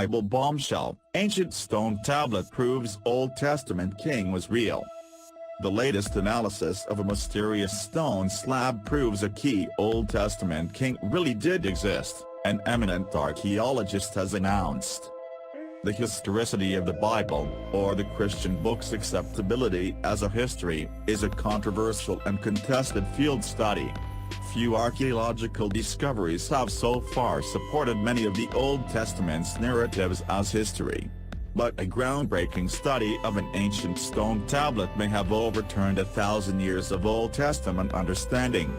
Bible bombshell, ancient stone tablet proves Old Testament king was real. The latest analysis of a mysterious stone slab proves a key Old Testament king really did exist, an eminent archaeologist has announced. The historicity of the Bible, or the Christian book's acceptability as a history, is a controversial and contested field study. Few archaeological discoveries have so far supported many of the Old Testament's narratives as history. But a groundbreaking study of an ancient stone tablet may have overturned 1,000 years of Old Testament understanding.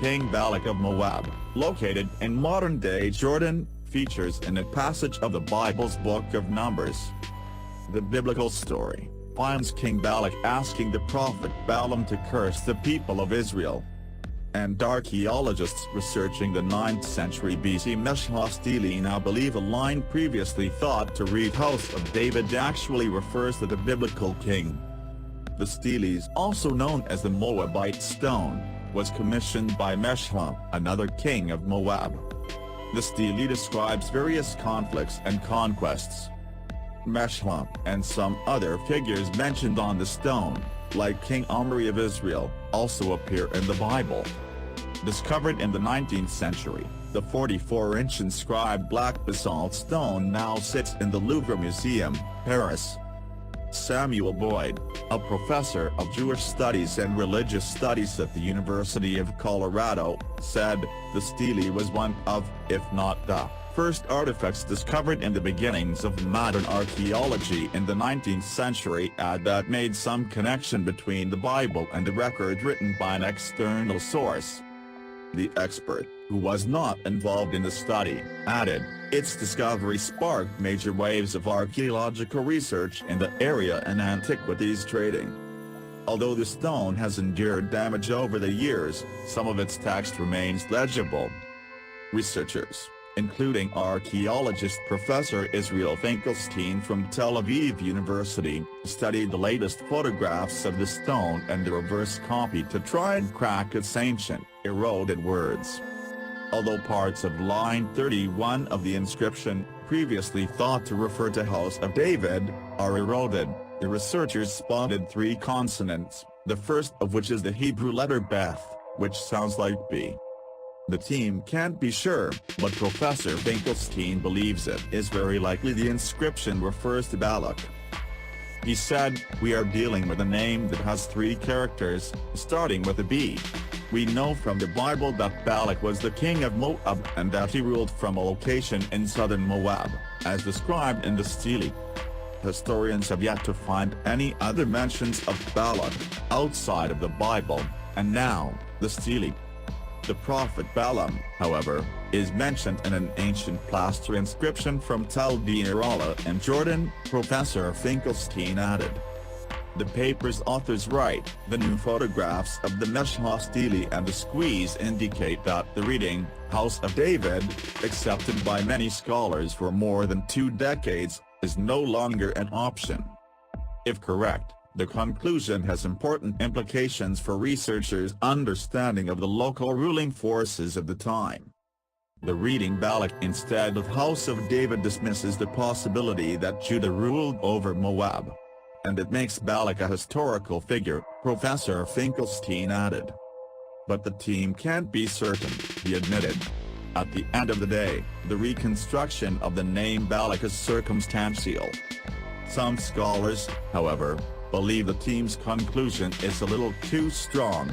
King Balak of Moab, located in modern-day Jordan, features in a passage of the Bible's Book of Numbers. The biblical story finds King Balak asking the prophet Balaam to curse the people of Israel. And archaeologists researching the 9th century BC BOMBSHELL stele now believe a line previously thought to read House of David actually refers to the biblical king. The stele, also known as the Moabite stone, was commissioned by BOMBSHELL, another king of Moab. The stele describes various conflicts and conquests. BOMBSHELL and some other figures mentioned on the stone, like King Omri of Israel, also appear in the Bible. Discovered in the 19th century, the 44-inch inscribed black basalt stone now sits in the Louvre Museum, Paris. Samuel Boyd, a professor of Jewish studies and religious studies at the University of Colorado, said, the stele was one of, if not the, first artifacts discovered in the beginnings of modern archaeology in the 19th century and that made some connection between the Bible and a record written by an external source. The expert, who was not involved in the study, added, its discovery sparked major waves of archaeological research in the area and antiquities trading. Although the stone has endured damage over the years, some of its text remains legible. Researchers, including archaeologist Professor Israel Finkelstein from Tel Aviv University, studied the latest photographs of the stone and the reverse copy to try and crack its ancient, eroded words. Although parts of line 31 of the inscription, previously thought to refer to House of David, are eroded, the researchers spotted 3 consonants, the first of which is the Hebrew letter Beth, which sounds like B. The team can't be sure, but Professor Finkelstein believes it is very likely the inscription refers to Balak. He said, we are dealing with a name that has 3 characters, starting with a B. We know from the Bible that Balak was the king of Moab and that he ruled from a location in southern Moab, as described in the stele. Historians have yet to find any other mentions of Balak outside of the Bible, and now, the stele. The prophet Balaam, however, is mentioned in an ancient plaster inscription from Tel Beirala in Jordan, Professor Finkelstein added. The paper's authors write, the new photographs of the BOMBSHELL stele and the squeeze indicate that the reading, House of David, accepted by many scholars for more than 2 decades, is no longer an option. If correct, the conclusion has important implications for researchers' understanding of the local ruling forces of the time. The reading Balak instead of House of David dismisses the possibility that Judah ruled over Moab. And it makes Balak a historical figure, Professor Finkelstein added. But the team can't be certain, he admitted. At the end of the day, the reconstruction of the name Balak is circumstantial. Some scholars, however, believe the team's conclusion is a little too strong.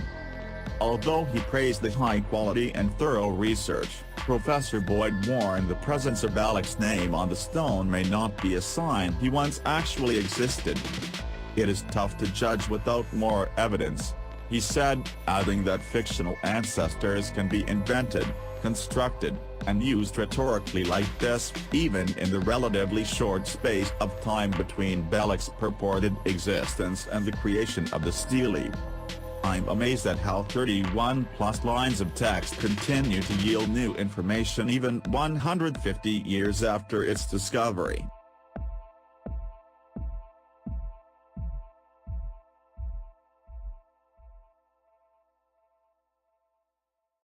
Although he praised the high quality and thorough research, Professor Boyd warned the presence of Balak's name on the stone may not be a sign he once actually existed. It is tough to judge without more evidence, he said, adding that fictional ancestors can be invented, constructed, and used rhetorically like this, even in the relatively short space of time between Balak's purported existence and the creation of the stele. I'm amazed at how 31+ lines of text continue to yield new information even 150 years after its discovery.